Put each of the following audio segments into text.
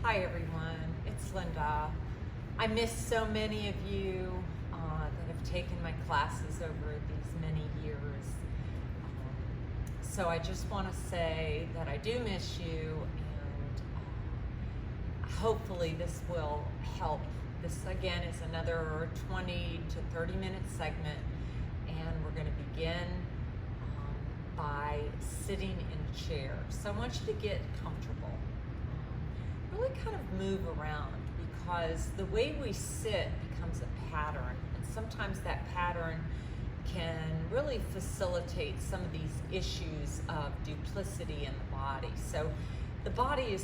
Hi everyone, it's Linda. I miss so many of you that have taken my classes over these many years. So I just want to say that I do miss you, and hopefully this will help. This again is another 20 to 30 minute segment, and we're going to begin by sitting in a chair. So I want you to get comfortable. Really kind of move around, because the way we sit becomes a pattern, and sometimes that pattern can really facilitate some of these issues of duplicity in the body. So the body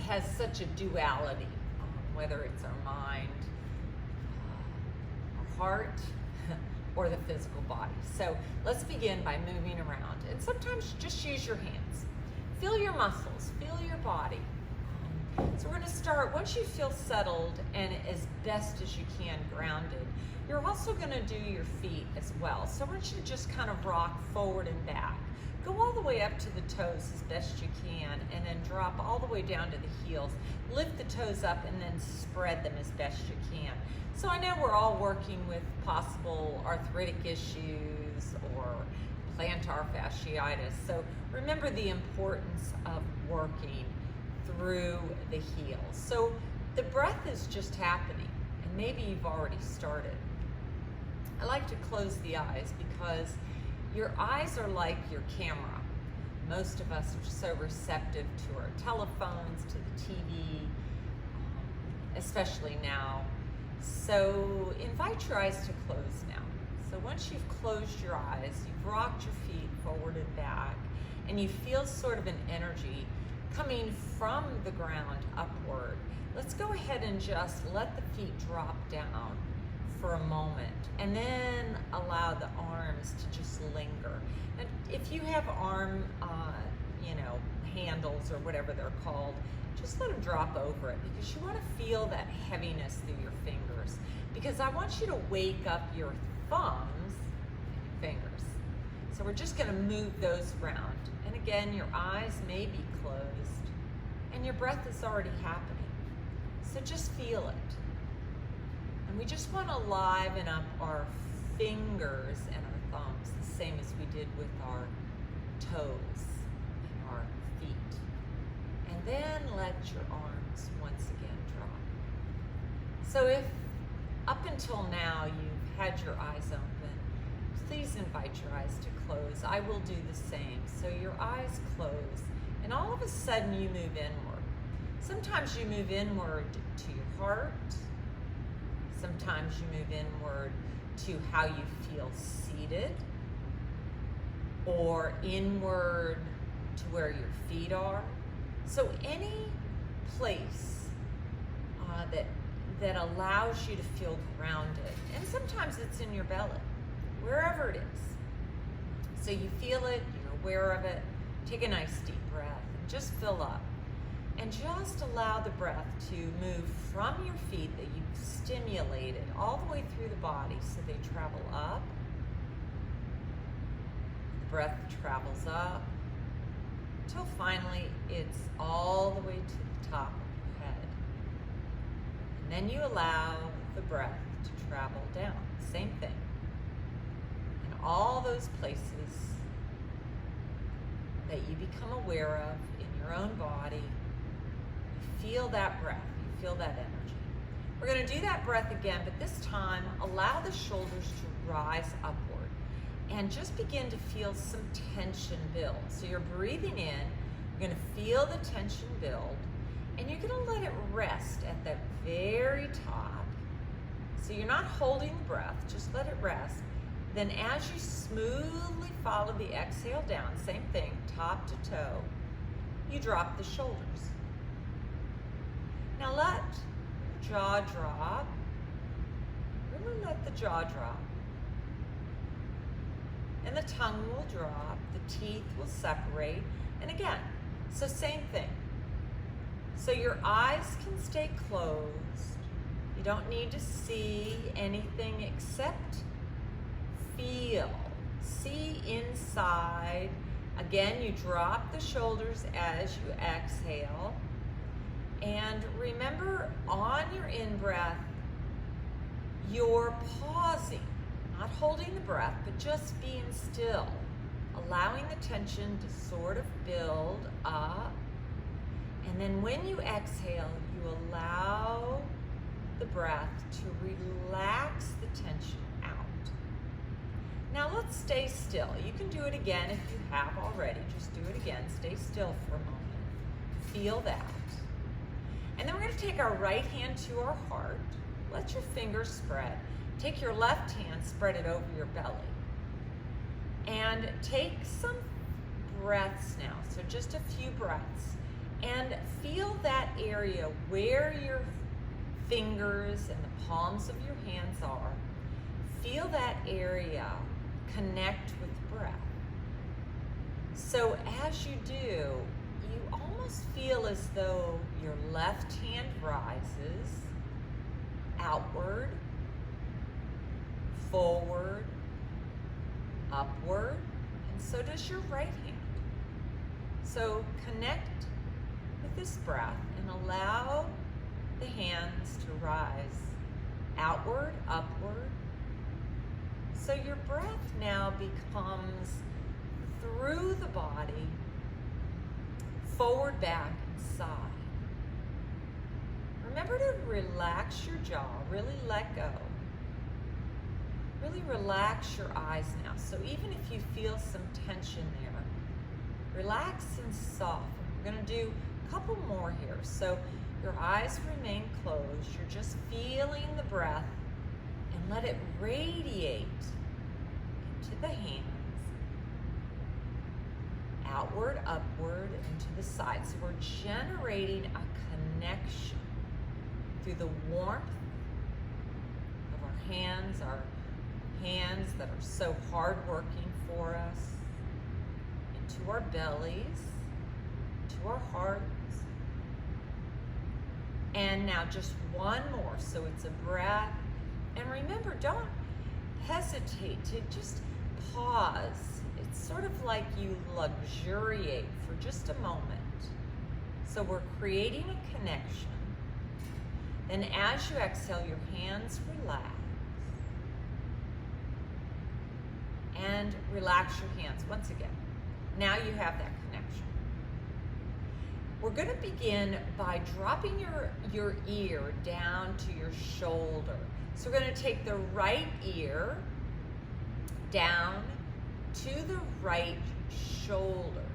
has such a duality, whether it's our mind, our heart, or the physical body. So let's begin by moving around, and sometimes just use your hands. Feel your muscles, feel your body. So we're going to start, once you feel settled and as best as you can grounded, you're also going to do your feet as well. So I want you to just kind of rock forward and back. Go all the way up to the toes as best you can, and then drop all the way down to the heels. Lift the toes up and then spread them as best you can. So I know we're all working with possible arthritic issues or plantar fasciitis. So remember the importance of working through the heels. So the breath is just happening, and maybe you've already started. I like to close the eyes because your eyes are like your camera. Most of us are so receptive to our telephones, to the TV, especially now. So invite your eyes to close now. So once you've closed your eyes, you've rocked your feet forward and back, and you feel sort of an energy coming from the ground upward. Let's go ahead and just let the feet drop down for a moment, and then allow the arms to just linger. And if you have arm, handles or whatever they're called, just let them drop over it, because you want to feel that heaviness through your fingers, because I want you to wake up your thumbs and your fingers. So we're just going to move those around. And again, your eyes may be closed, and your breath is already happening. So just feel it. And we just want to liven up our fingers and our thumbs, the same as we did with our toes and our feet. And then let your arms once again drop. So if up until now you've had your eyes open, please invite your eyes to close. I will do the same. So your eyes close, and all of a sudden you move inward. Sometimes you move inward to your heart. Sometimes you move inward to how you feel seated, or inward to where your feet are. So any place that allows you to feel grounded. And sometimes it's in your belly, wherever it is. So you feel it, you're aware of it. Take a nice deep breath and just fill up. And just allow the breath to move from your feet that you've stimulated all the way through the body, so they travel up. The breath travels up until finally it's all the way to the top of your head. And then you allow the breath to travel down. Same thing. In all those places that you become aware of in your own body, you feel that breath, you feel that energy. We're going to do that breath again, but this time allow the shoulders to rise upward and just begin to feel some tension build. So you're breathing in, you're going to feel the tension build, and you're going to let it rest at the very top. So you're not holding the breath, just let it rest. Then as you smoothly follow the exhale down, same thing, top to toe, you drop the shoulders. Now let your jaw drop. Really let the jaw drop. And the tongue will drop, the teeth will separate. And again, so same thing. So your eyes can stay closed. You don't need to see anything except feel. See inside. Again, you drop the shoulders as you exhale. And remember, on your in-breath, you're pausing, not holding the breath, but just being still, allowing the tension to sort of build up. And then when you exhale, you allow the breath to relax the tension out. Now let's stay still. You can do it again if you have already. Just do it again. Stay still for a moment. Feel that. And then we're going to take our right hand to our heart. Let your fingers spread. Take your left hand, spread it over your belly. And take some breaths now. So just a few breaths. And feel that area where your fingers and the palms of your hands are. Feel that area connect with breath. So as you do, you almost feel as though your left hand rises outward, forward, upward, and so does your right hand. So connect with this breath and allow the hands to rise outward, upward. So your breath now becomes through the body, forward, back, and side. Remember to relax your jaw, really let go. Really relax your eyes now. So even if you feel some tension there, relax and soften. We're going to do a couple more here. So your eyes remain closed. You're just feeling the breath and let it radiate into the hands, outward, upward, and to the side. So we're generating a connection through the warmth of our hands that are so hardworking for us, into our bellies, to our hearts. And now just one more. So it's a breath. And remember, don't hesitate to just pause. It's sort of like you luxuriate for just a moment. So we're creating a connection. And as you exhale, your hands relax. And relax your hands once again. Now you have that connection. We're going to begin by dropping your ear down to your shoulder. So we're going to take the right ear down to the right shoulder.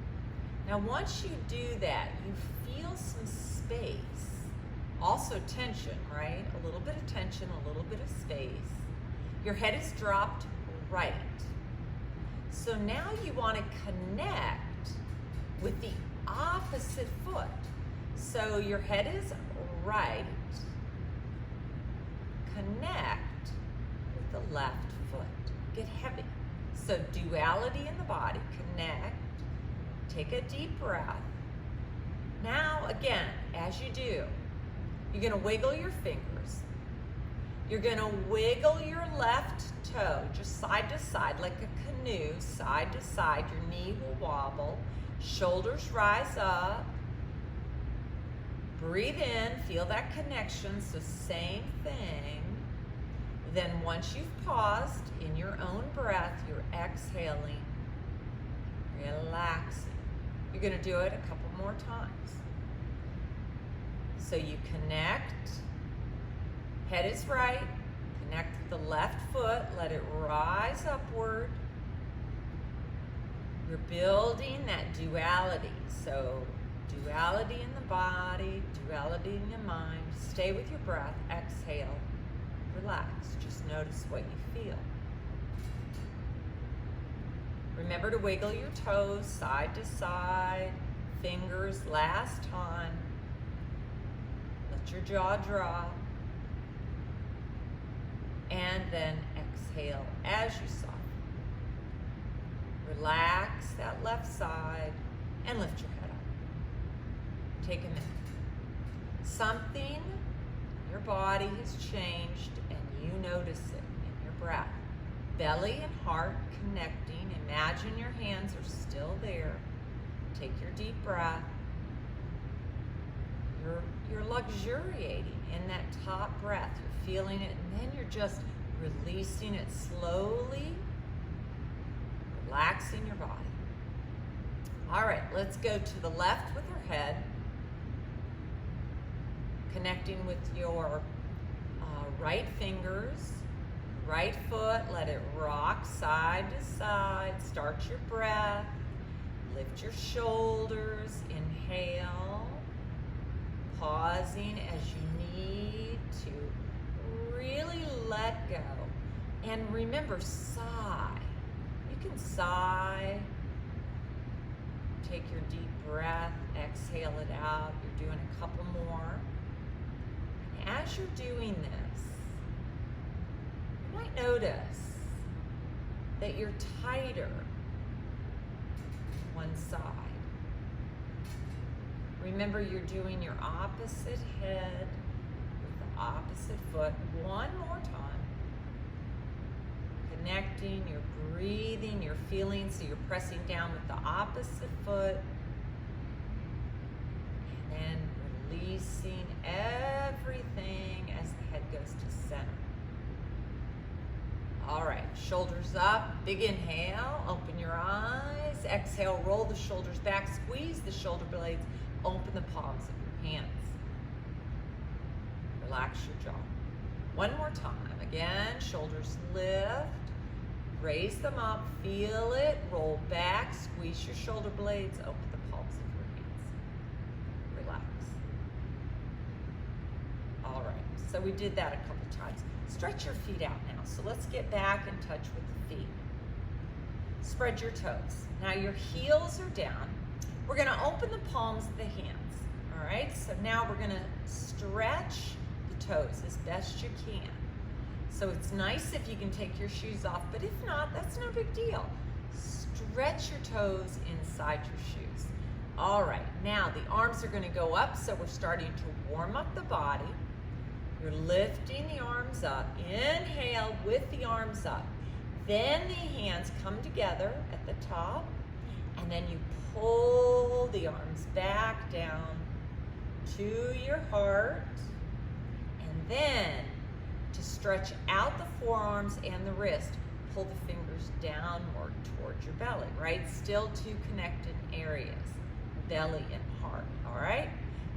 Now once you do that, you feel some space. Also tension, right? A little bit of tension, a little bit of space. Your head is dropped right. So now you want to connect with the opposite foot. So your head is right. Connect with the left foot. Get heavy. So duality in the body. Connect. Take a deep breath. Now again, as you do, you're going to wiggle your fingers. You're going to wiggle your left toe just side to side like a canoe, side to side. Your knee will wobble. Shoulders rise up. Breathe in, feel that connection. So same thing. Then once you've paused in your own breath, you're exhaling, relaxing. You're going to do it a couple more times. So you connect, head is right, connect with the left foot, let it rise upward. You're building that duality. So duality in the body, duality in the mind. Stay with your breath, exhale, relax. Just notice what you feel. Remember to wiggle your toes side to side, fingers last time. Let your jaw drop. And then exhale as you soften. Relax that left side and lift your head up. Take a minute. Something in your body has changed and you notice it in your breath. Belly and heart connecting. Imagine your hands are still there. Take your deep breath. you're luxuriating in that top breath. You're feeling it, and then you're just releasing it slowly, relaxing your body. All right, let's go to the left with your head, connecting with your right fingers, right foot, let it rock side to side. Start your breath, lift your shoulders, inhale, pausing as you need to really let go. And remember, sigh. You can sigh, take your deep breath, exhale it out. You're doing a couple more. And as you're doing this, you might notice that you're tighter one side. Remember, you're doing your opposite head with the opposite foot one more time. Connecting, you're breathing, you're feeling, so you're pressing down with the opposite foot. And then releasing everything as the head goes to center. All right, shoulders up, big inhale, open your eyes. Exhale, roll the shoulders back, squeeze the shoulder blades, open the palms of your hands. Relax your jaw. One more time. Again, shoulders lift, raise them up, feel it, roll back, squeeze your shoulder blades, open the palms of your hands. Relax. All right, so we did that a couple times. Stretch your feet out now. So let's get back in touch with the feet. Spread your toes. Now your heels are down. We're gonna open the palms of the hands. All right, so now we're gonna stretch the toes as best you can. So it's nice if you can take your shoes off, but if not, that's no big deal. Stretch your toes inside your shoes. All right, now the arms are gonna go up, so we're starting to warm up the body. You're lifting the arms up. Inhale with the arms up. Then the hands come together at the top, and then you pull the arms back down to your heart. And then to stretch out the forearms and the wrist, pull the fingers downward towards your belly, right? Still two connected areas, belly and heart, all right?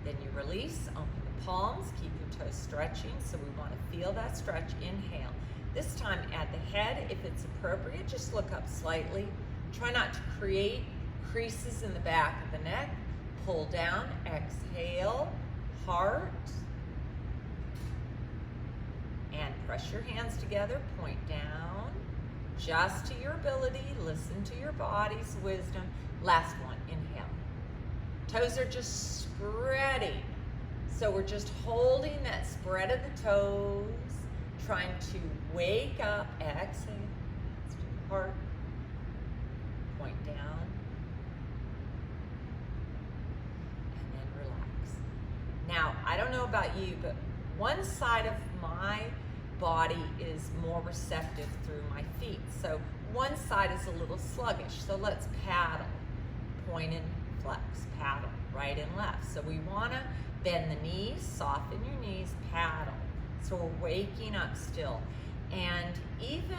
Then you release, open the palms, keep your toes stretching, so we want to feel that stretch. Inhale. This time at the head, if it's appropriate, just look up slightly. Try not to create creases in the back of the neck. Pull down, exhale, heart. And press your hands together, point down. Just to your ability, listen to your body's wisdom. Last one, inhale. Toes are just spreading. So we're just holding that spread of the toes, trying to wake up, exhale, heart, point down, and then relax. Now, I don't know about you, but one side of my body is more receptive through my feet. So one side is a little sluggish. So let's paddle, point and flex, paddle, right and left. So we wanna bend the knees, soften your knees, paddle. So we're waking up still. And even,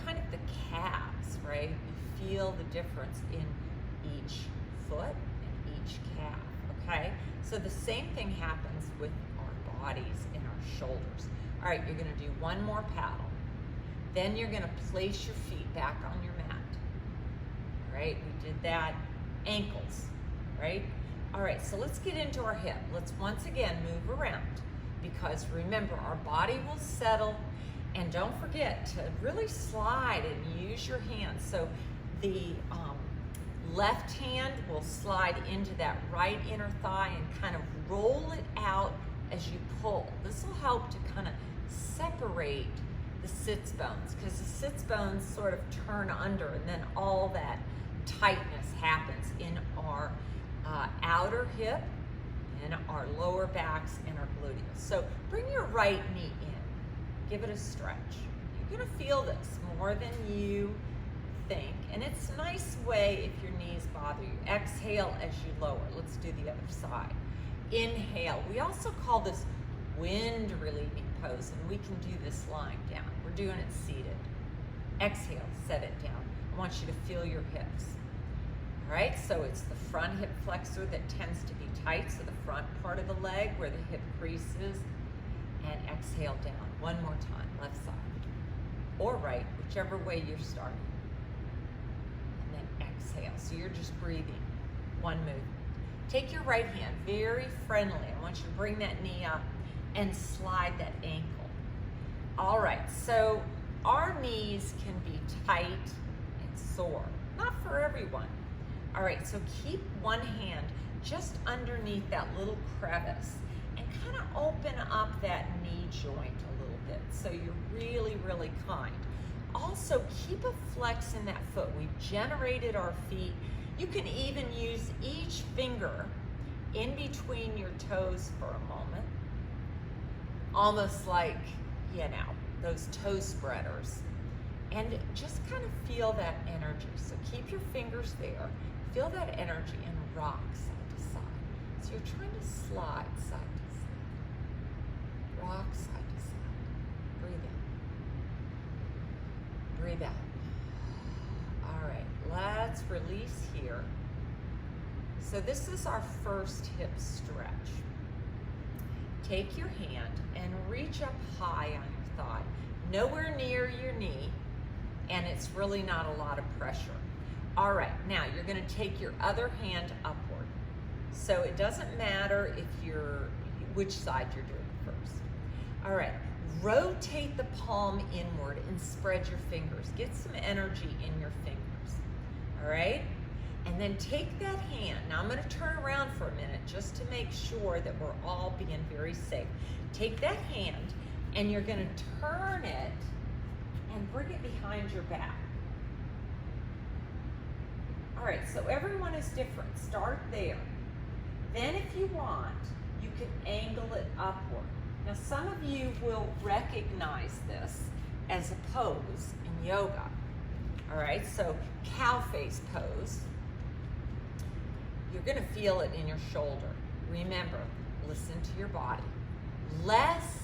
kind of the calves, right? You feel the difference in each foot and each calf, okay? So the same thing happens with our bodies and our shoulders. All right, you're gonna do one more paddle. Then you're gonna place your feet back on your mat. All right, we did that. Ankles, right? All right, so let's get into our hip. Let's once again move around, because remember, our body will settle, and don't forget to really slide and use your hands. So the left hand will slide into that right inner thigh and kind of roll it out as you pull. This will help to kind of separate the sits bones, because the sits bones sort of turn under, and then all that tightness happens in our outer hip and our lower backs and our gluteus. So bring your right knee in, give it a stretch. You're gonna feel this more than you think, and it's a nice way if your knees bother you. Exhale as you lower. Let's do the other side. Inhale. We also call this wind relieving pose, and we can do this lying down. We're doing it seated. Exhale, set it down. I want you to feel your hips. All right, so it's the front hip flexor that tends to be tight, so the front part of the leg where the hip crease is, and exhale down. One more time, left side or right, whichever way you're starting. And then exhale, so you're just breathing, one movement. Take your right hand, very friendly. I want you to bring that knee up and slide that ankle. All right, so our knees can be tight and sore, not for everyone. All right, so keep one hand just underneath that little crevice and kind of open up that knee joint a little bit so you're really, really kind. Also, keep a flex in that foot. We've generated our feet. You can even use each finger in between your toes for a moment, almost like, you know, those toe spreaders. And just kind of feel that energy. So keep your fingers there, feel that energy, and rock side to side. So you're trying to slide side to side, rock side to side. Breathe in, breathe out. All right, let's release here. So this is our first hip stretch. Take your hand and reach up high on your thigh, nowhere near your knee, and it's really not a lot of pressure. All right, now you're gonna take your other hand upward. So it doesn't matter which side you're doing first. All right, rotate the palm inward and spread your fingers. Get some energy in your fingers, all right? And then take that hand. Now I'm gonna turn around for a minute just to make sure that we're all being very safe. Take that hand and you're gonna turn it and bring it behind your back. All right, so everyone is different. Start there. Then if you want, you can angle it upward. Now some of you will recognize this as a pose in yoga. All right, so cow face pose. You're gonna feel it in your shoulder. Remember, listen to your body. Less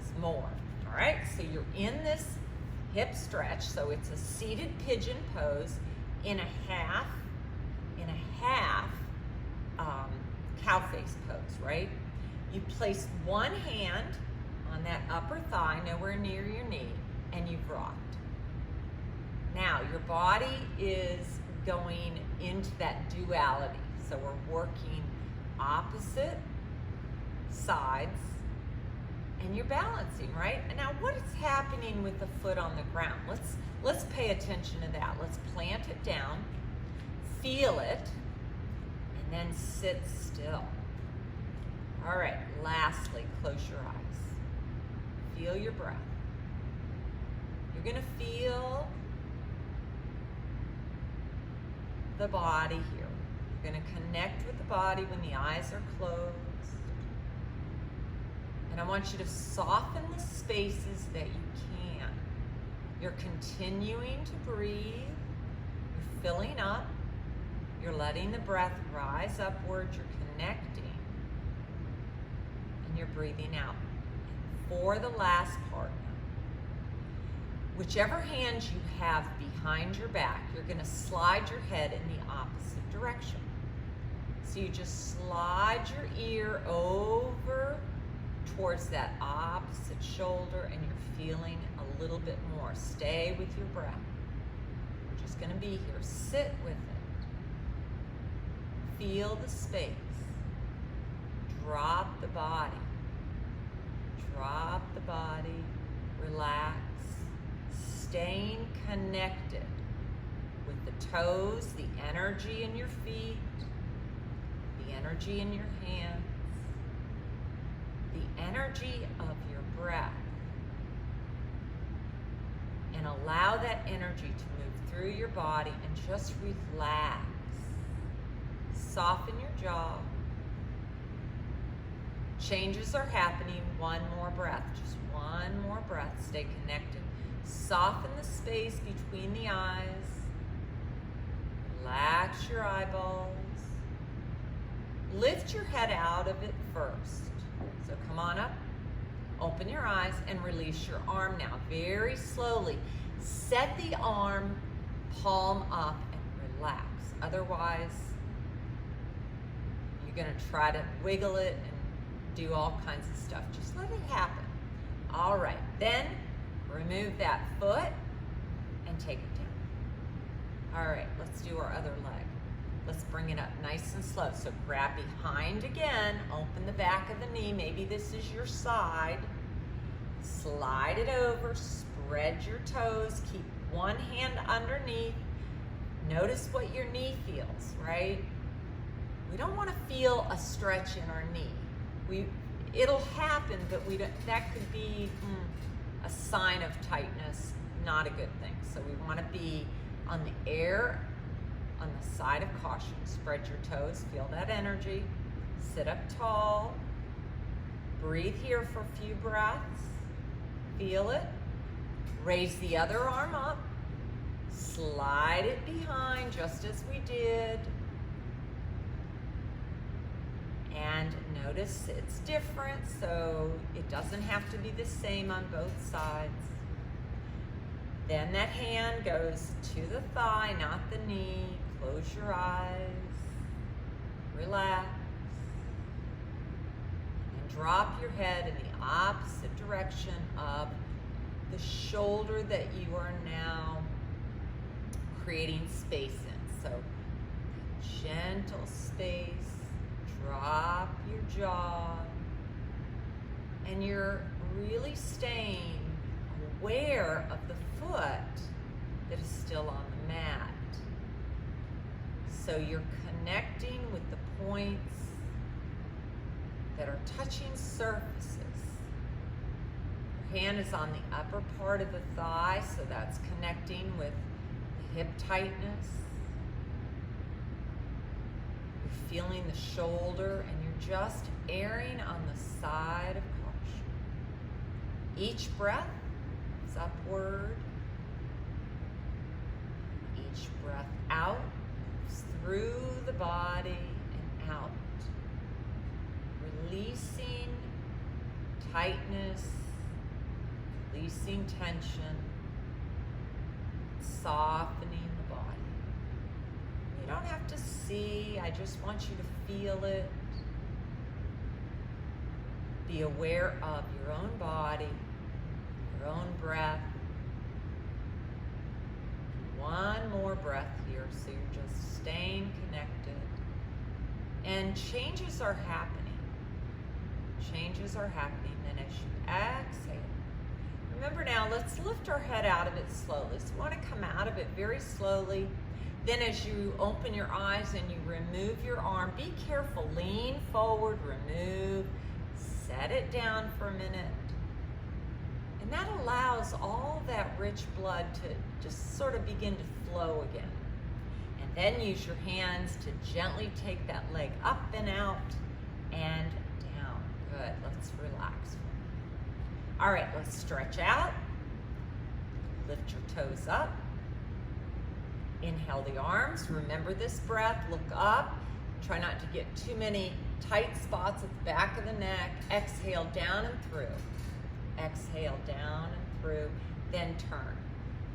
is more, all right? So you're in this hip stretch, so it's a seated pigeon pose in a half cow face pose, right? You place one hand on that upper thigh, nowhere near your knee, and you've rocked. Now, your body is going into that duality. So we're working opposite sides, and you're balancing, right? And now what is happening with the foot on the ground? Let's pay attention to that. Let's plant it down, feel it, and then sit still. All right, lastly, close your eyes. Feel your breath. You're gonna feel the body here. You're gonna connect with the body when the eyes are closed. And I want you to soften the spaces that you can. You're continuing to breathe. You're filling up. You're letting the breath rise upward. You're connecting. And you're breathing out. For the last part now, whichever hand you have behind your back, you're gonna slide your head in the opposite direction. So you just slide your ear over towards that opposite shoulder, and you're feeling a little bit more. Stay with your breath. We're just gonna be here. Sit with it. Feel the space. Drop the body. Drop the body. Relax. Staying connected with the toes, the energy in your feet, the energy in your hands, the energy of your breath. And allow that energy to move through your body and just relax. Soften your jaw. Changes are happening. One more breath. Just one more breath. Stay connected. Soften the space between the eyes. Relax your eyeballs. Lift your head out of it first. So come on up, open your eyes, and release your arm now, very slowly. Set the arm palm up and relax. Otherwise, you're gonna try to wiggle it and do all kinds of stuff. Just let it happen. All right, then remove that foot and take it down. All right, let's do our other leg. Let's bring it up nice and slow. So grab behind again, open the back of the knee. Maybe this is your side. Slide it over, spread your toes, keep one hand underneath. Notice what your knee feels, right? We don't want to feel a stretch in our knee. It'll happen, but that could be a sign of tightness, not a good thing. So we want to be on the air, on the side of caution. Spread your toes, feel that energy. Sit up tall. Breathe here for a few breaths. Feel it. Raise the other arm up. Slide it behind just as we did. And notice it's different, so it doesn't have to be the same on both sides. Then that hand goes to the thigh, not the knee. Close your eyes. Relax. And drop your head in the opposite direction of the shoulder that you are now creating space in. So gentle space. Drop your jaw. And you're really staying aware of the foot that is still on the mat. So you're connecting with the points that are touching surfaces. Your hand is on the upper part of the thigh, so that's connecting with the hip tightness. You're feeling the shoulder, and you're just erring on the side of caution. Each breath is upward. Each breath out moves through the body and out. Releasing tightness, releasing tension, softening the body. You don't have to see, I just want you to feel it. Be aware of your own body, your own breath. One more breath here, so you're just staying connected. And changes are happening. Changes are happening, and as you exhale, remember now, let's lift our head out of it slowly. So you want to come out of it very slowly. Then as you open your eyes and you remove your arm, be careful, lean forward, remove, set it down for a minute. And that allows all that rich blood to just sort of begin to flow again. And then use your hands to gently take that leg up and out and down. Good, let's relax. All right, let's stretch out. Lift your toes up. Inhale the arms. Remember this breath. Look up. Try not to get too many tight spots at the back of the neck. Exhale down and through. Exhale down and through. Then turn.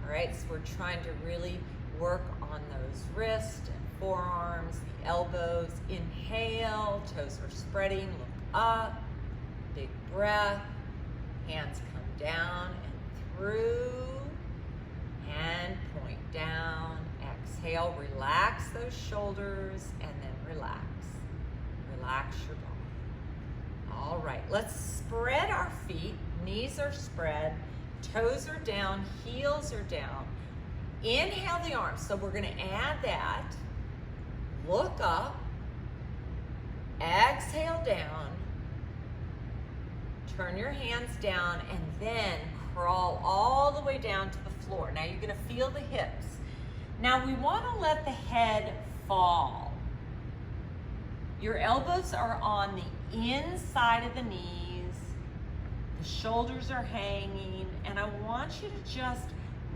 All right, so we're trying to really work on those wrists and forearms, the elbows. Inhale, toes are spreading. Look up. Big breath. Hands come down and through. And point down. Exhale, relax those shoulders, and then relax. Relax your body. All right, let's spread our feet. Knees are spread, toes are down, heels are down. Inhale the arms, so we're gonna add that. Look up, exhale down, turn your hands down, and then crawl all the way down to the floor. Now you're gonna feel the hips. Now we wanna let the head fall. Your elbows are on the inside of the knees, the shoulders are hanging, and I want you to just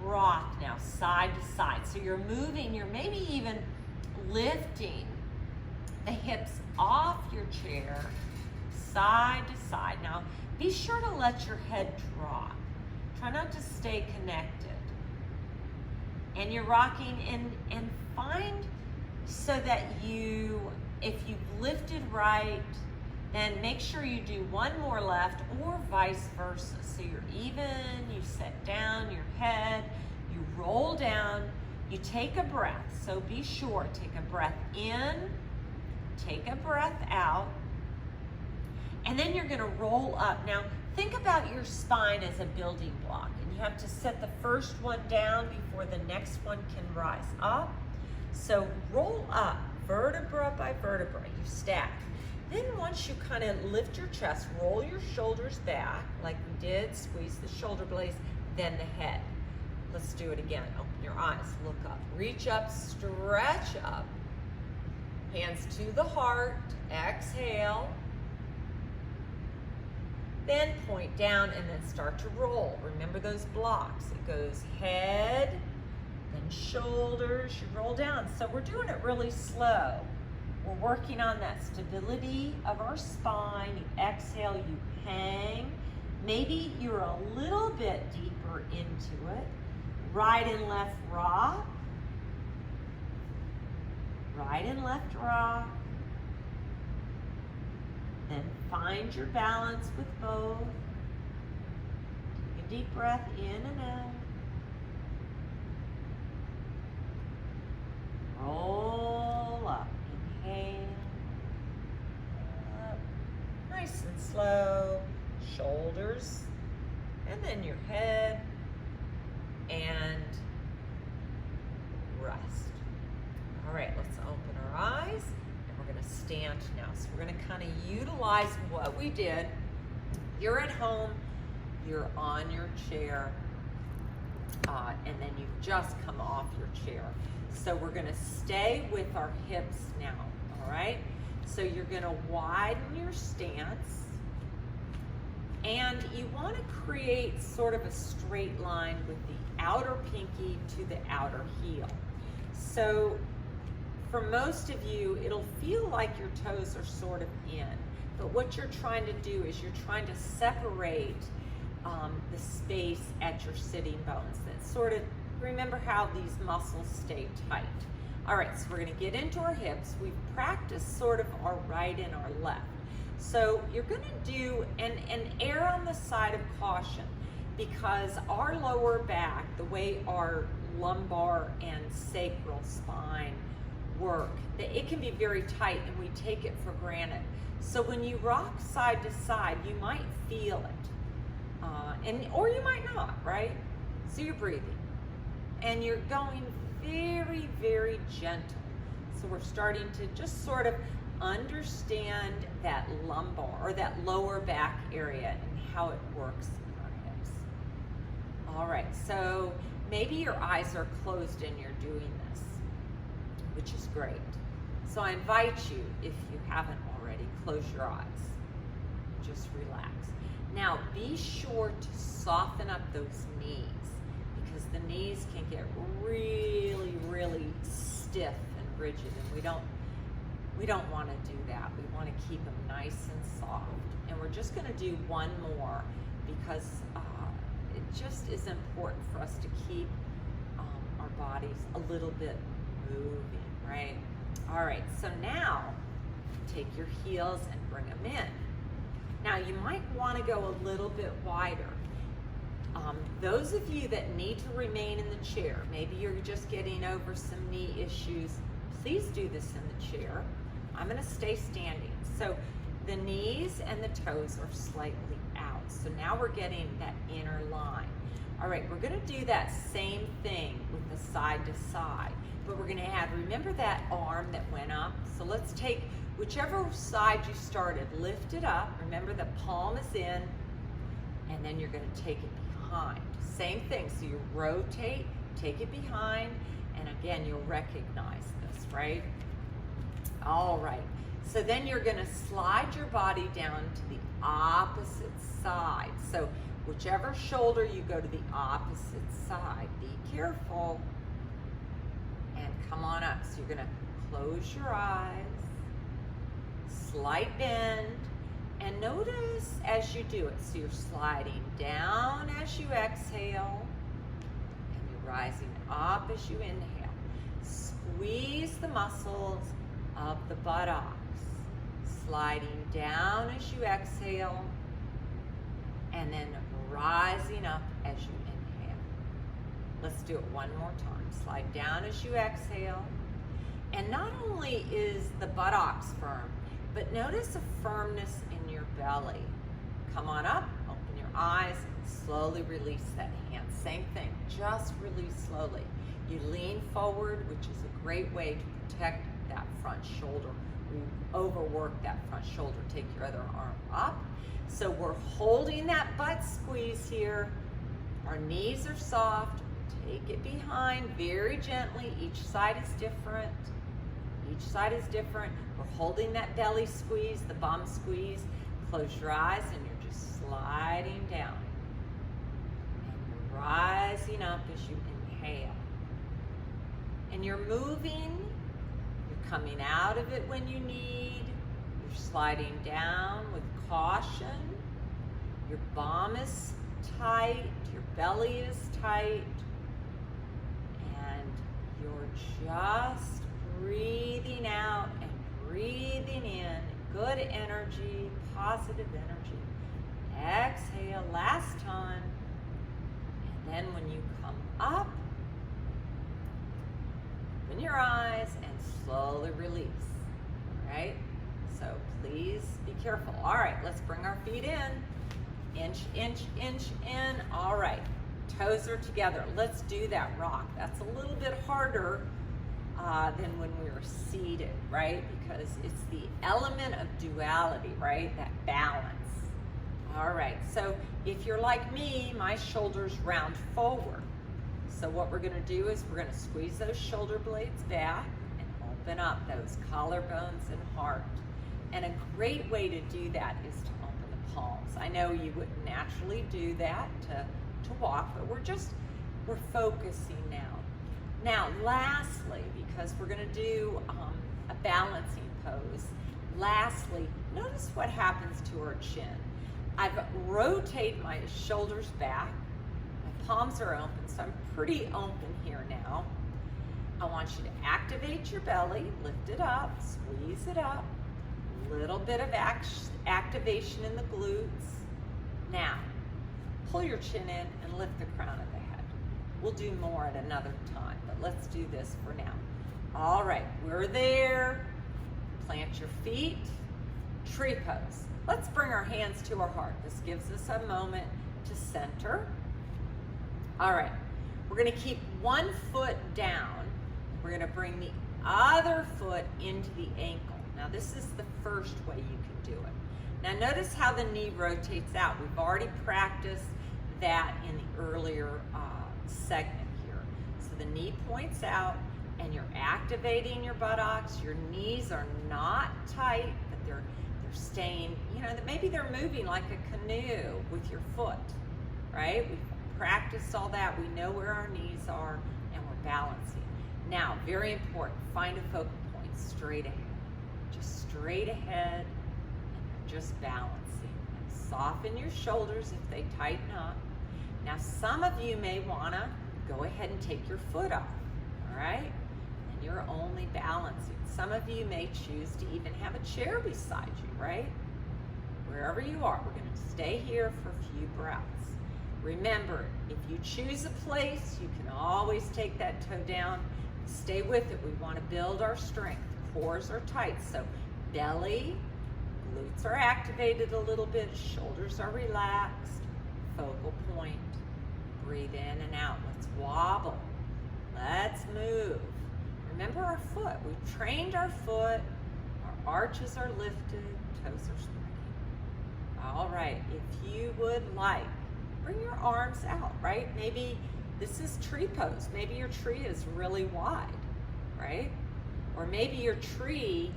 rock now side to side. So you're moving, you're maybe even lifting the hips off your chair, side to side. Now, be sure to let your head drop. Try not to stay connected. And you're rocking and find so that if you've lifted right, then make sure you do one more left or vice versa. So you're even, you set down your head, you roll down, you take a breath. So be sure, take a breath in, take a breath out, and then you're gonna roll up. Now, think about your spine as a building block, and you have to set the first one down before the next one can rise up. So roll up, vertebra by vertebra, you stack. Then once you kind of lift your chest, roll your shoulders back like we did, squeeze the shoulder blades, then the head. Let's do it again. Open your eyes, look up, reach up, stretch up. Hands to the heart, exhale. Then point down and then start to roll. Remember those blocks. It goes head, then shoulders, you roll down. So we're doing it really slow. We're working on that stability of our spine. You exhale, you hang. Maybe you're a little bit deeper into it. Right and left rock. Right and left rock. Then find your balance with both. Take a deep breath in and out. Roll up. Inhale. Up. Nice and slow. Shoulders. And then your head. And rest. All right, let's open our eyes. We're gonna stand now. So we're gonna kind of utilize what we did. You're at home, you're on your chair, and then you've just come off your chair. So we're gonna stay with our hips now, all right? So you're gonna widen your stance, and you wanna create sort of a straight line with the outer pinky to the outer heel. So for most of you, it'll feel like your toes are sort of in, but what you're trying to do is you're trying to separate the space at your sitting bones. That sort of, remember how these muscles stay tight. All right, so we're gonna get into our hips. We've practiced sort of our right and our left. So you're gonna do an err on the side of caution, because our lower back, the way our lumbar and sacral spine work, that it can be very tight and we take it for granted. So when you rock side to side, you might feel it, or you might not, right? So you're breathing and you're going very, very gentle. So we're starting to just sort of understand that lumbar or that lower back area and how it works in our hips. All right, so maybe your eyes are closed and you're doing this, which is great. So I invite you, if you haven't already, close your eyes. Just relax. Now be sure to soften up those knees, because the knees can get really, really stiff and rigid, and we don't want to do that. We want to keep them nice and soft. And we're just going to do one more, because it just is important for us to keep our bodies a little bit moving, right? All right, so now take your heels and bring them in. Now you might want to go a little bit wider. Those of you that need to remain in the chair, maybe you're just getting over some knee issues, please do this in the chair. I'm going to stay standing. So the knees and the toes are slightly out. So now we're getting that inner line. All right, we're going to do that same thing with the side to side, but we're going to have, remember that arm that went up? So let's take whichever side you started, lift it up. Remember the palm is in, and then you're going to take it behind. Same thing, so you rotate, take it behind, and again, you'll recognize this, right? All right, so then you're gonna slide your body down to the opposite side. So whichever shoulder, you go to the opposite side. Be careful, and come on up. So you're gonna close your eyes, slight bend, and notice as you do it. So you're sliding down as you exhale, and you're rising up as you inhale. Squeeze the muscles of the buttocks, sliding down as you exhale, and then rising up as you inhale. Let's do it one more time. Slide down as you exhale. And not only is the buttocks firm, but notice a firmness in your belly. Come on up, open your eyes, slowly release that hand. Same thing, just release slowly. You lean forward, which is a great way to protect that front shoulder. We overwork that front shoulder. Take your other arm up. So we're holding that butt squeeze here. Our knees are soft. Take it behind very gently. Each side is different. Each side is different. We're holding that belly squeeze, the bum squeeze. Close your eyes and you're just sliding down. And you're rising up as you inhale. And you're moving. You're coming out of it when you need. You're sliding down with caution. Your bum is tight. Your belly is tight. And you're just breathing out and breathing in. Good energy, positive energy. Exhale, last time. And then when you come up, open your eyes and slowly release. All right? So please be careful. All right, let's bring our feet in. Inch, inch, inch in. All right, toes are together. Let's do that rock. That's a little bit harder than when we were seated, right? Because it's the element of duality, right? That balance. All right, so if you're like me, my shoulders round forward. So what we're gonna do is we're gonna squeeze those shoulder blades back and open up those collarbones and heart. And a great way to do that is to open the palms. I know you wouldn't naturally do that to walk, but we're focusing now. Now, lastly, because we're gonna do a balancing pose, lastly, notice what happens to our chin. I've rotated my shoulders back, my palms are open, so I'm pretty open here now. I want you to activate your belly, lift it up, squeeze it up, little bit of activation in the glutes. Now, pull your chin in and lift the crown of the head. We'll do more at another time, but let's do this for now. All right, we're there. Plant your feet, tree pose. Let's bring our hands to our heart. This gives us a moment to center. All right, we're gonna keep one foot down. We're gonna bring the other foot into the ankle. Now this is the first way you can do it. Now notice how the knee rotates out. We've already practiced that in the earlier segment here. So the knee points out and you're activating your buttocks. Your knees are not tight, but they're staying, maybe they're moving like a canoe with your foot, right? We've practiced all that. We know where our knees are and we're balancing. Now, very important, find a focal point straight ahead. Just straight ahead, and you're just balancing. And soften your shoulders if they tighten up. Now, some of you may wanna go ahead and take your foot off, all right? And you're only balancing. Some of you may choose to even have a chair beside you, right? Wherever you are, we're gonna stay here for a few breaths. Remember, if you choose a place, you can always take that toe down. Stay with it. We wanna build our strength. Cores are tight, so belly, glutes are activated a little bit, shoulders are relaxed, focal point. Breathe in and out. Let's wobble. Let's move. Remember our foot. We've trained our foot. Our arches are lifted. Toes are spreading. All right. If you would like, bring your arms out, right? Maybe this is tree pose. Maybe your tree is really wide, right? Or maybe your tree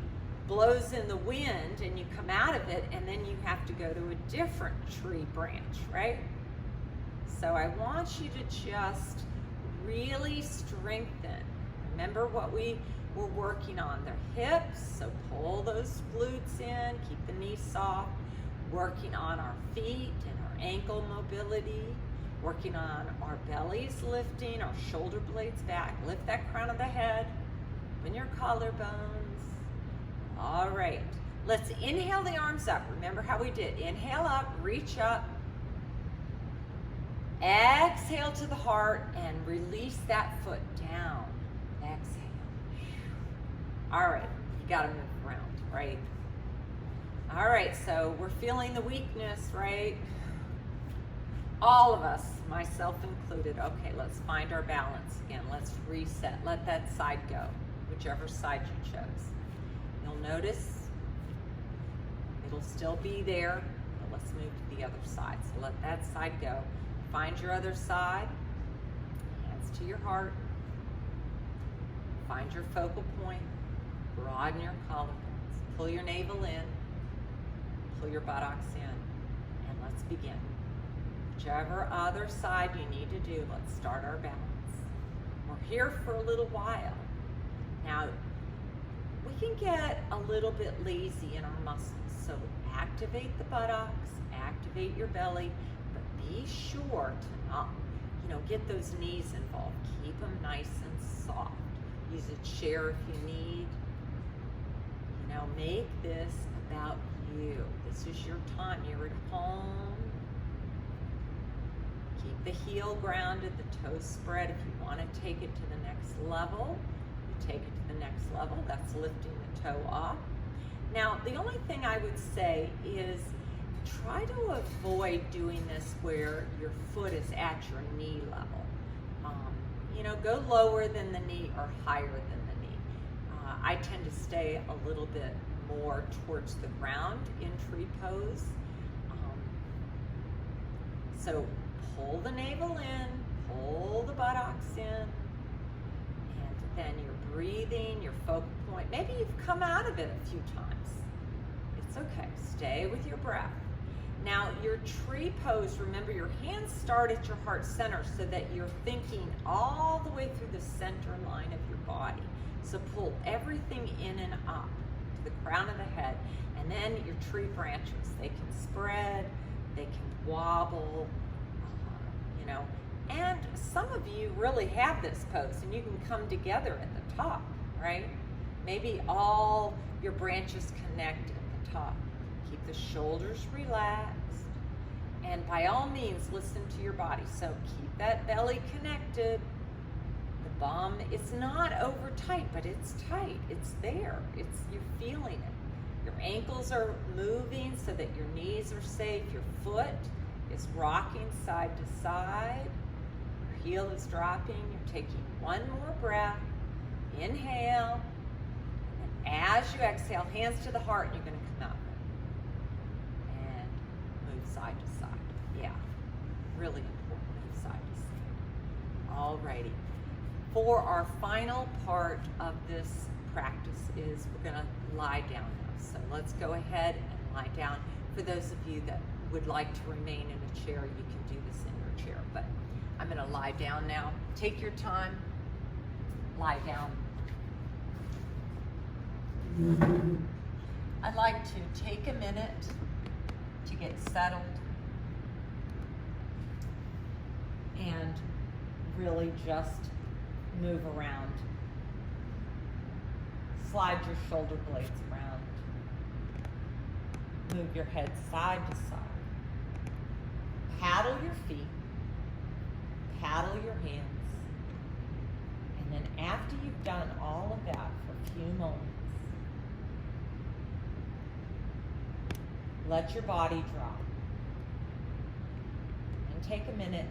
blows in the wind and you come out of it and then you have to go to a different tree branch, right? So I want you to just really strengthen. Remember what we we're working on their hips, so pull those glutes in, keep the knees soft. Working on our feet and our ankle mobility. Working on our bellies lifting, our shoulder blades back. Lift that crown of the head. Open your collarbones. All right. Let's inhale the arms up. Remember how we did. Inhale up, reach up. Exhale to the heart and release that foot down. Exhale. All right. You got to move around, right? All right. So we're feeling the weakness, right? All of us, myself included. Okay, let's find our balance again. Let's reset. Let that side go, whichever side you chose. You'll notice it'll still be there, but let's move to the other side. So let that side go. Find your other side. Hands to your heart. Find your focal point. Broaden your collarbones. Pull your navel in. Pull your buttocks in. And let's begin. Whichever other side you need to do, let's start our balance. We're here for a little while. Now, we can get a little bit lazy in our muscles, so activate the buttocks, activate your belly, but be sure to not, get those knees involved. Keep them nice and soft. Use a chair if you need. Make this about you. This is your time. You're at home. Keep the heel grounded, the toes spread. If you want to take it to the next level, you take it to the next level. That's lifting the toe up. Now, the only thing I would say is try to avoid doing this where your foot is at your knee level. Go lower than the knee or higher than the knee. I tend to stay a little bit more towards the ground in tree pose. So pull the navel in, pull the buttocks in, and then you're breathing, your focal point. Maybe you've come out of it a few times. It's okay, stay with your breath. Now your tree pose, remember your hands start at your heart center so that you're thinking all the way through the center line of your body. So pull everything in and up to the crown of the head, and then your tree branches. They can spread, they can wobble, and some of you really have this pose and you can come together at the top, right? Maybe all your branches connect at the top. Keep the shoulders relaxed, and by all means listen to your body. So keep that belly connected. The bum is not over tight, but it's tight. It's there. You're feeling it. Your ankles are moving so that your knees are safe. Your foot is rocking side to side. Your heel is dropping. You're taking one more breath. Inhale. And as you exhale, hands to the heart, you're going to come out. And move side to side. Yeah, really important. Move side to side. Alrighty. For our final part of this practice is we're going to lie down now. So let's go ahead and lie down. For those of you that would like to remain in a chair, you can do this in your chair. But I'm going to lie down now. Take your time. Lie down. I'd like to take a minute to get settled and really just move around. Slide your shoulder blades around. Move your head side to side. Paddle your feet. Paddle your hands. And then after you've done all of that for a few moments, let your body drop. And take a minute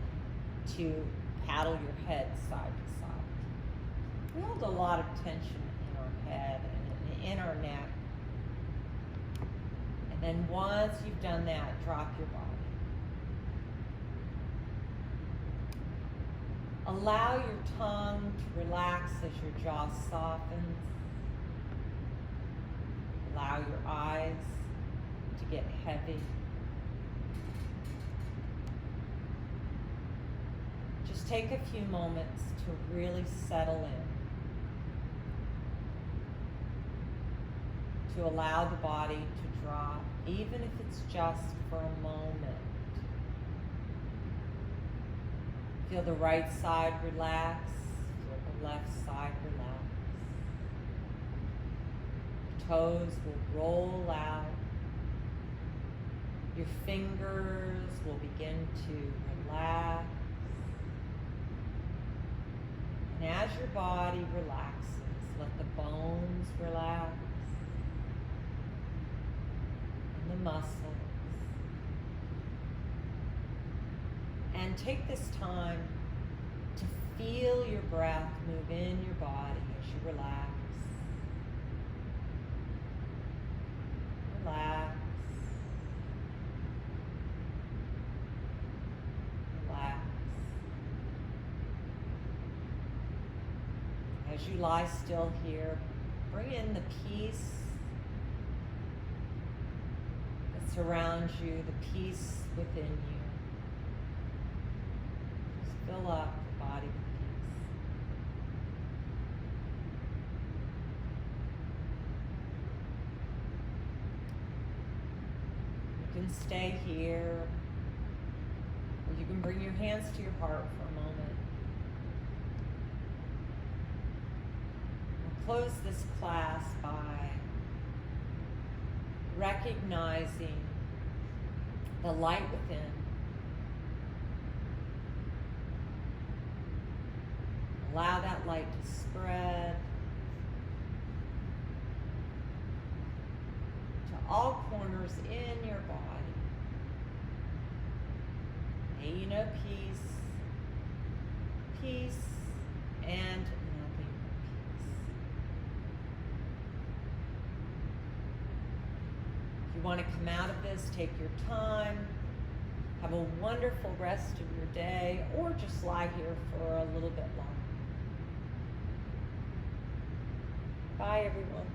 to paddle your head side to side. We hold a lot of tension in our head and in our neck. And then once you've done that, drop your body. Allow your tongue to relax as your jaw softens. Allow your eyes to get heavy. Just take a few moments to really settle in. to allow the body to drop, even if it's just for a moment. Feel the right side relax, feel the left side relax. Your toes will roll out. Your fingers will begin to relax. And as your body relaxes, let the bones relax and the muscles. And take this time to feel your breath move in your body as you relax. Relax. Relax. As you lie still here, bring in the peace that surrounds you, the peace within you. Just fill up the body with peace. You can stay here, or you can bring your hands to your heart for a moment. Close this class by recognizing the light within. Allow that light to spread to all corners in your body. May you know peace, peace, and nothing but peace. If you want to come out of this, take your time. Have a wonderful rest of your day, or just lie here for a little bit longer. Bye, everyone.